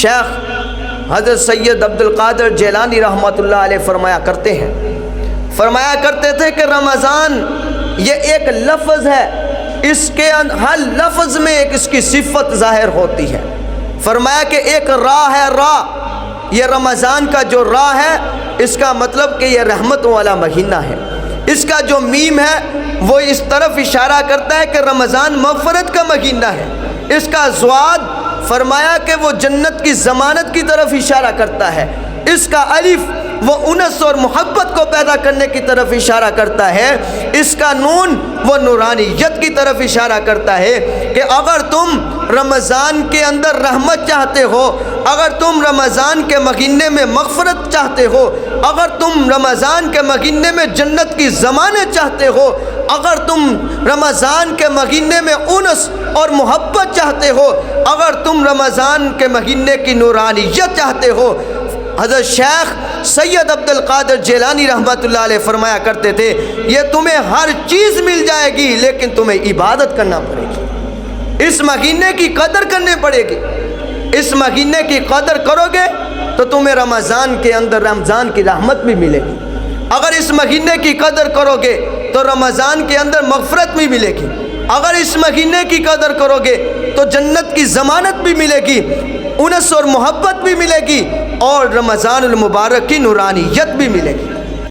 شیخ حضرت سید عبد القادر جیلانی رحمۃ اللہ علیہ فرمایا کرتے تھے کہ رمضان یہ ایک لفظ ہے، اس کے ہر لفظ میں ایک اس کی صفت ظاہر ہوتی ہے۔ فرمایا کہ ایک راہ ہے، راہ، یہ رمضان کا جو راہ ہے اس کا مطلب کہ یہ رحمت والا مہینہ ہے۔ اس کا جو میم ہے وہ اس طرف اشارہ کرتا ہے کہ رمضان مغفرت کا مہینہ ہے۔ اس کا ضاد فرمایا کہ وہ جنت کی ضمانت کی طرف اشارہ کرتا ہے۔ اس کا الف وہ انس اور محبت کو پیدا کرنے کی طرف اشارہ کرتا ہے۔ اس کا نون وہ نورانیت کی طرف اشارہ کرتا ہے کہ اگر تم رمضان کے اندر رحمت چاہتے ہو، اگر تم رمضان کے مہینے میں مغفرت چاہتے ہو، اگر تم رمضان کے مہینے میں جنت کی ضمانت چاہتے ہو، اگر تم رمضان کے مہینے میں انس اور محبت چاہتے ہو، اگر تم رمضان کے مہینے کی نورانیت چاہتے ہو، حضرت شیخ سید عبد القادر جیلانی رحمۃ اللہ علیہ فرمایا کرتے تھے یہ تمہیں ہر چیز مل جائے گی لیکن تمہیں عبادت کرنا پڑے گی، اس مہینے کی قدر کرنی پڑے گی۔ اس مہینے کی قدر کرو گے تو تمہیں رمضان کے اندر رمضان کی رحمت بھی ملے گی، اگر اس مہینے کی قدر کرو گے تو رمضان کے اندر مغفرت بھی ملے گی، اگر اس مہینے کی قدر کرو گے تو جنت کی ضمانت بھی ملے گی، انس اور محبت بھی ملے گی، اور رمضان المبارک کی نورانیت بھی ملے گی۔